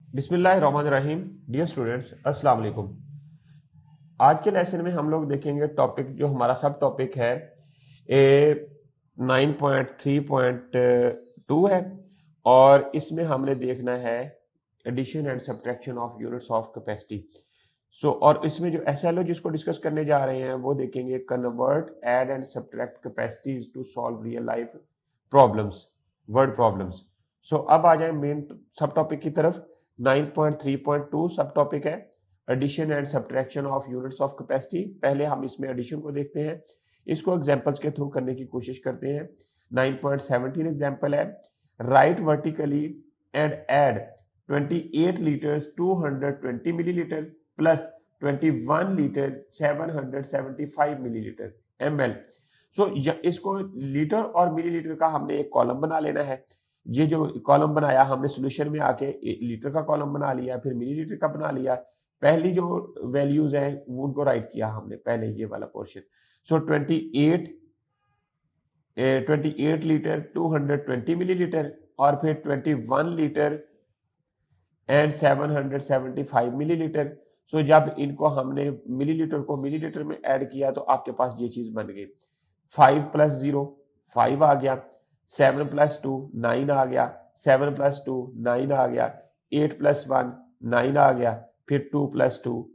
बिस्मिल्लाहिर्रहमानिर्रहीम। Dear students, अस्सलाम वालेकुम। आज के लेसन में हम लोग देखेंगे टॉपिक जो हमारा सब टॉपिक है ए 9.3.2 है और इसमें हमने देखना है addition and subtraction of units of capacity. और इसमें जो एसएलओ जिसको डिस्कस करने जा रहे हैं वो देखेंगे convert add and subtract capacities to solve real life problems, word problems. अब आ जाए मेन सब टॉपिक की तरफ। 9.3.2 सब टॉपिक है addition and subtraction of units of capacity. पहले हम इसमें एडिशन को देखते हैं, इसको एग्जांपल्स के थ्रू करने की कोशिश करते हैं। 9.17 एग्जांपल है, right vertically and add 28 litres 220 millilitre plus 21 litre 775 millilitre ml। इसको लीटर और मिलीलीटर का हमने एक कॉलम बना लेना है। ये जो कॉलम बनाया हमने सोल्यूशन में आके लीटर का कॉलम बना लिया, फिर मिलीलीटर का बना लिया। पहली जो वैल्यूज हैं वो उनको राइट किया हमने पहले, ये वाला पोर्शन। 28 लीटर 220 मिलीलीटर और फिर 21 लीटर एंड 775 मिलीलीटर। जब इनको हमने मिलीलीटर को मिलीलीटर में ऐड किया तो आपके पास ये चीज बन गई। 5 + 0 5 आ गया, 7 + 2 9 आ गया, 7 + 2 9 आ गया, 8 + 1 9 आ गया, फिर 2 + 2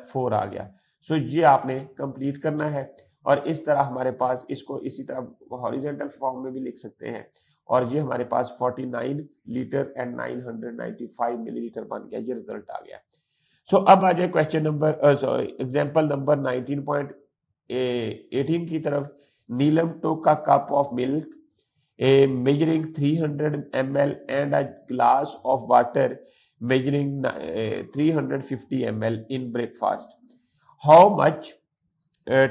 4 आ गया। ये आपने कंप्लीट करना है और इस तरह हमारे पास इसको इसी तरह हॉरिजॉन्टल फॉर्म में भी लिख सकते हैं। और ये हमारे पास 49 लीटर एंड 995 मिलीलीटर बन गया, ये रिजल्ट आ गया। अब आ जाए क्वेश्चन नंबर एग्जांपल नंबर 19.18 की तरफ। नीलम took a cup of milk measuring 300 ml and a glass of water measuring 350 ml in breakfast. How much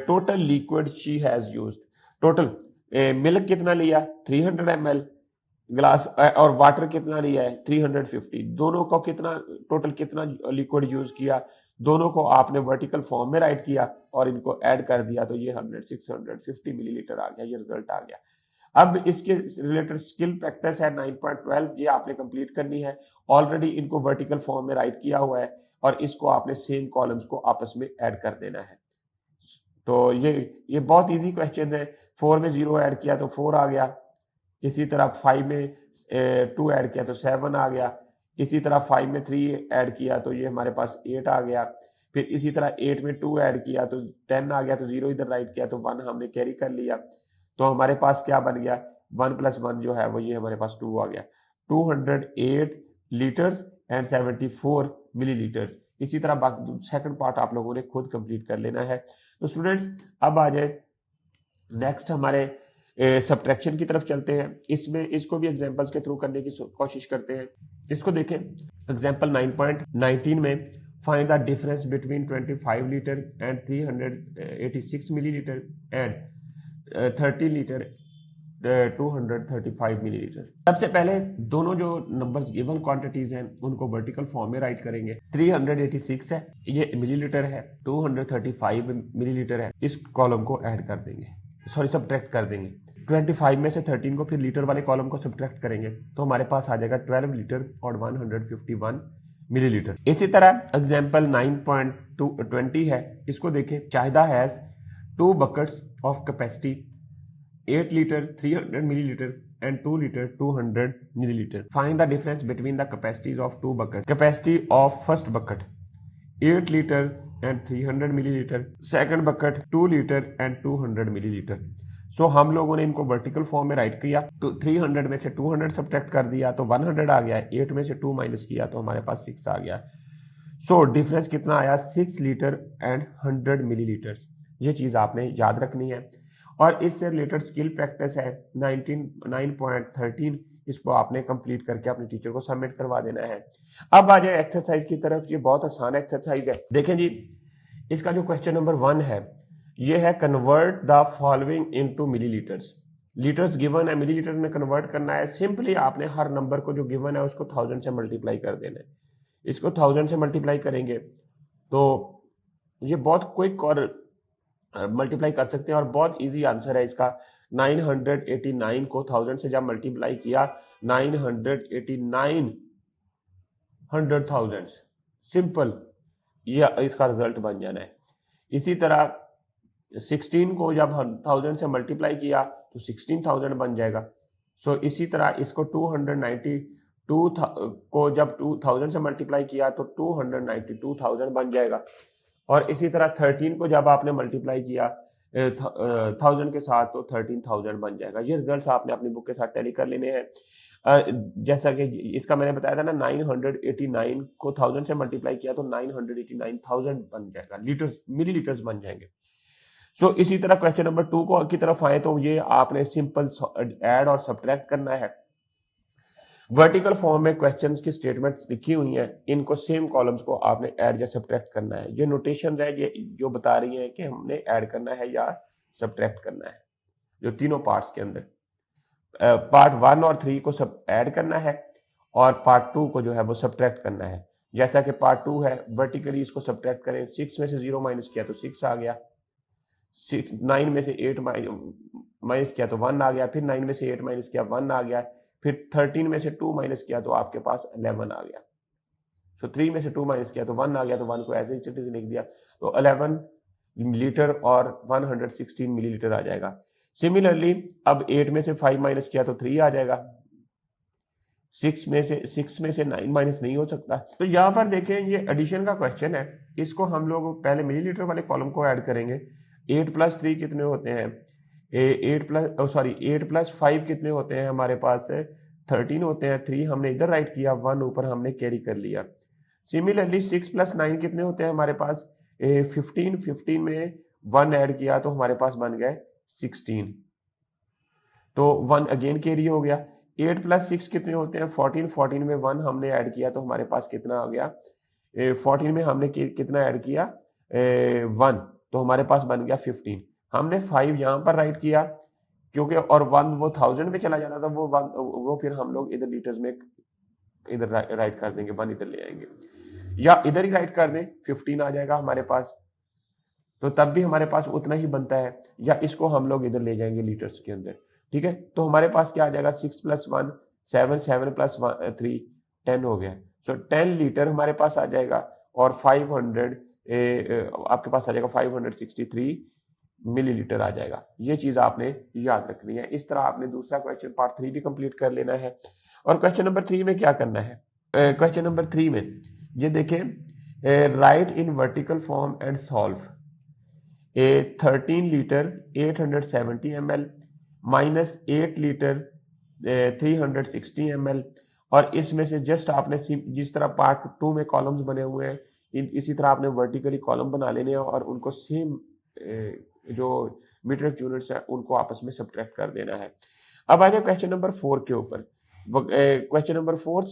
total liquid she has used? Total milk कितना लिया 300 ml, ग्लास और water कितना लिया है 350। दोनों को कितना टोटल कितना लिक्विड यूज किया, दोनों को आपने वर्टिकल फॉर्म में राइट किया और इनको ऐड कर दिया तो ये 650 मिलीलीटर आ गया, ये रिजल्ट आ गया। अब इसके रिलेटेड स्किल प्रैक्टिस है 9.12, ये आपने कंप्लीट करनी है। ऑलरेडी इनको वर्टिकल फॉर्म में राइट किया हुआ है और इसको आपने सेम कॉलम्स को आपस में ऐड कर देना है। तो ये बहुत इजी क्वेश्चन है। 4 में 0 ऐड किया तो 4 आ गया, इसी तरह 5 में 2 ऐड किया तो 7 आ गया, इसी तरह 5 में 3 ऐड किया तो ये हमारे पास 8 आ गया, फिर इसी तरह 8 में 2 ऐड किया तो 10 आ गया, तो 0 इधर राइट किया तो 1 हमने कैरी कर लिया। तो हमारे पास क्या बन गया 1 + 1 जो है वो ये हमारे पास 2 आ गया। 208 लीटर्स एंड 74 मिलीलीटर। इसी तरह बाकी सेकंड पार्ट आप लोगों ने खुद कंप्लीट कर लेना है। तो स्टूडेंट्स अब आ जाए नेक्स्ट हमारे सब्ट्रैक्शन की तरफ चलते हैं। इसमें इसको भी एग्जांपल्स के थ्रू करने की कोशिश करते हैं। इसको देखें, एग्जांपल 9.19 में find the difference between 25 litre and 386 millilitre and 30 litre 235 millilitre. सबसे पहले दोनों जो नंबर्स गिवन क्वांटिटीज हैं उनको वर्टिकल फॉर्म में राइट करेंगे। 386 है, ये मिलीलीटर है, 235 मिलीलीटर है, इस कॉलम को ऐड कर देंगे, सॉरी सब्ट्रैक्ट कर देंगे। 25 में से 13 को फिर लीटर वाले कॉलम को सब्ट्रैक्ट करेंगे तो हमारे पास आ जाएगा 12 लीटर और 151 मिलीलीटर। इसी तरह एग्जांपल 9.20 है, इसको देखें। Shahida has 2 buckets of capacity 8 liter 300 milliliter and 2 liter 200 milliliter. Find the difference between the capacities of 2 buckets. Capacity of first bucket 8 liter and 300 milliliter, second bucket 2 liter and 200 milliliter. हम लोगों ने इनको vertical form में right किया तो 300 में से 200 subtract कर दिया तो 100 आ गया, 8 में से 2 माइनस किया तो हमारे पास 6 आ गया। डिफरेंस कितना आया 6 लीटर एंड 100 मिलीलीटर्स। ये चीज आपने याद रखनी है और इससे रिलेटेड स्किल प्रैक्टिस है 9.13, इसको आपने कंप्लीट करके अपने टीचर को सबमिट करवा देना है। अब आ जाए एक्सरसाइज की तरफ। ये बहुत आसान एक्सरसाइज है। देखें जी, इसका जो क्वेश्चन नंबर 1 है ये है convert the following into millilitres. Litres given है, मिलीलीटर में कन्वर्ट करना है। सिंपली आपने हर नंबर को जो गिवन है उसको 1000 से मल्टीप्लाई कर देना है। इसको 1000 से मल्टीप्लाई करेंगे तो ये बहुत क्विक और मल्टीप्लाई कर सकते हैं और बहुत इजी आंसर है इसका। 989 को 1000 से जब मल्टीप्लाई किया 989 100,000, सिंपल, ये इसका रिजल्ट बन जाना है। इसी तरह 16 को जब 1000 से मल्टीप्लाई किया तो 16,000 बन जाएगा। सो इसी तरह इसको 292 को जब 2000 से मल्टीप्लाई किया तो 292,000 बन जाएगा। और इसी तरह 13 को जब आपने मल्टीप्लाई किया 1000 के साथ तो 13,000 बन जाएगा। ये रिजल्ट्स आपने अपनी बुक के साथ टैली कर लेने हैं। जैसा कि इसका मैंने बताया था ना, 989 को 1000 से मल्टीप्लाई किया तो 989,000 बन जाएगा, लीटर्स, मिलीलीटर्स बन जाएंगे। सो इसी तरह क्वेश्चन नंबर 2 को की तरफ आए तो ये आपने सिंपल ऐड और सब्ट्रैक्ट करना है। वर्टिकल फॉर्म में क्वेश्चंस की स्टेटमेंट्स लिखी हुई हैं, इनको सेम कॉलम्स को आपने ऐड या सब्ट्रैक्ट करना है। ये नोटेशन है ये जो बता रही है कि हमने ऐड करना है या सब्ट्रैक्ट करना है, जो तीनों पार्ट्स के अंदर पार्ट 1 और 3 को सब ऐड करना है और पार्ट 2 को जो है वो सब्ट्रैक्ट करना है। जैसा कि पार्ट 2 है, वर्टिकली इसको सब्ट्रैक्ट करें, 6 में से 0 माइनस किया तो 6 आ गया, 9 में से 8 माइनस किया तो 1 आ गया, फिर 9 में से 8 माइनस किया 1 आ गया, फिर 13 में से 2 माइनस किया तो आपके पास 11 आ गया। सो 3 में से 2 माइनस किया तो 1 आ गया, तो 1 को ऐसे ही चिट्ठी से लिख दिया, तो 11 लीटर और 116 मिलीलीटर आ जाएगा। सिमिलरली अब 8 में से 5 माइनस किया तो 3 आ जाएगा, 6 में से 9 माइनस नहीं हो सकता। तो यहाँ पर देखें ये एडिशन का क्वेश्चन है, इसको हम लोग पहले मिलीलीटर वाले कॉलम को ऐड करेंगे। 8 प्लस 3 कितने होते हैं, 8 प्लस 5 कितने होते हैं हमारे पास, 13 होते हैं। 3 हमने इधर राइट किया, 1 ऊपर हमने कैरी कर लिया। सिमिलरली 6 प्लस 9 कितने होते हैं हमारे पास, 15 में 1 ऐड किया तो हमारे पास बन गए 16, तो 1 अगेन कैरी हो गया। 8 प्लस 6 कितने होते हैं, 14 में 1 हमने ऐड किया तो हमारे पास कितना आ गया, 14 में हमने कितना ऐड किया, 1, तो हमारे पास बन गया 15। हमने 5 यहाँ पर राइट किया क्योंकि, और 1 वो 1000 में चला जाता था, वो फिर हम लोग इधर लीटर्स में इधर राइट कर देंगे, 1 इधर ले आएंगे, या इधर ही राइट कर दें, 15 आ जाएगा हमारे पास, तो तब भी हमारे पास उतना ही बनता है, या इसको हम लोग इधर ले जाएंगे लीटर्स के अंदर, ठीक है। तो हमारे पास क्या आ जाएगा, 6 प्लस 1 7, 7 प्लस 3 10 हो गया। सो 10 लीटर हमारे पास आ जाएगा, और 500 आपके पास आ जाएगा 563 मिलीलीटर आ जाएगा। ये चीज आपने याद रखनी है। इस तरह आपने दूसरा क्वेश्चन पार्ट 3 भी कंप्लीट कर लेना है। और क्वेश्चन नंबर 3 में क्या करना है, क्वेश्चन नंबर 3 में ये देखें, right in vertical form and solve A 13 litre 870 ml minus 8 litre 360 ml, और इसमें से जस्ट आपने जिस तरह पार्ट 2 में कॉलम्स बने हुए हैं, इसी तरह आपने वर्टिकली कॉलम बना लेने हैं और उनको सेम जो मीट्रिक यूनिट्स है उनको आपस में सब्ट्रैक्ट कर देना है। अब आ जाए क्वेश्चन नंबर 4 के ऊपर। क्वेश्चन नंबर 4,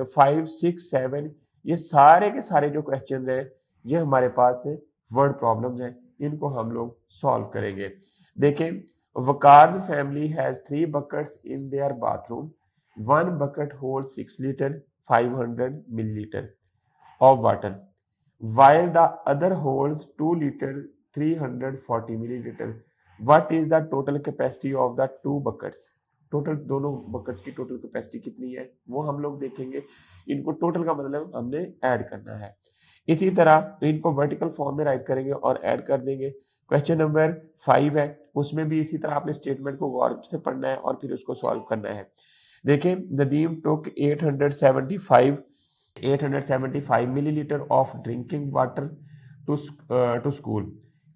5, 6, 7, ये सारे के सारे जो क्वेश्चन हैं ये हमारे पास वर्ड प्रॉब्लम्स हैं, इनको हम लोग सॉल्व करेंगे। देखें, वकार's family has 3 buckets in their bathroom. 1 bucket holds 6 liter 500 milliliter of water, while the other holds 2 liter 340 milliliter. What is the total capacity of the 2 buckets? Total दोनों बकेट्स की total capacity कितनी है वो हम लोग देखेंगे। इनको टोटल का मतलब हमने ऐड करना है। इसी तरह इनको वर्टिकल फॉर्म में राइट करेंगे और ऐड कर देंगे। क्वेश्चन नंबर 5 है, उसमें भी इसी तरह आपने स्टेटमेंट को गौर से पढ़ना है और फिर उसको सॉल्व करना है। देखें, Nadeem took 875 millilitre of drinking water to school.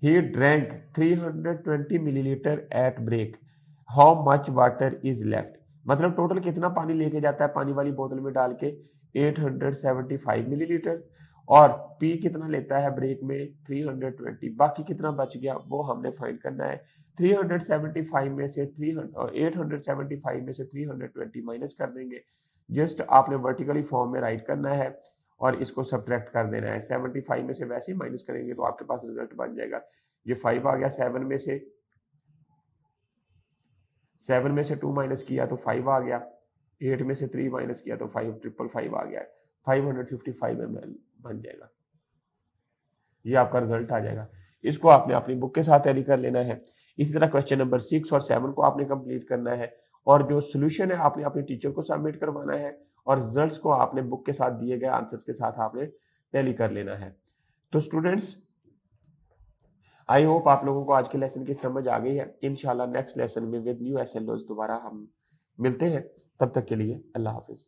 He drank 320 millilitre at break. How much water is left, मतलब टोटल कितना पानी लेके जाता है पानी वाली बोतल में डाल के, 875 मिलीलीटर, और पी कितना लेता है ब्रेक में, 320, बाकी कितना बच गया वो हमने फाइंड करना है। 375 में से 875 में से 320 माइनस कर देंगे। जस्ट आपने वर्टिकली फॉर्म में राइट करना है और इसको सब्ट्रैक्ट कर देना है। 75 में से वैसे ही माइनस करेंगे तो आपके पास रिजल्ट बन जाएगा। ये 5 आ गया, 7 में से 2 माइनस किया तो 5 आ गया, 8 में से 3 माइनस किया तो 5 आ गया, 555 ml बन जाएगा। ये आपका रिजल्ट आ जाएगा। इसको आपने अपनी बुक के साथ ऐड कर लेना है। इसी तरह क्वेश्चन नंबर 6 और 7 को आपने कंप्लीट करना है, और जो सोल्यूशन है आपने अपने टीचर को सबमिट करवाना है और रिजल्ट्स को आपने बुक के साथ दिए गए आंसर्स के साथ आपने टैली कर लेना है। तो स्टूडेंट्स, आई होप आप लोगों को आज के लेसन की समझ आ गई है। इंशाल्लाह नेक्स्ट लेसन में विद न्यू एसएलओज दोबारा हम मिलते हैं। तब तक के लिए अल्लाह हाफिज।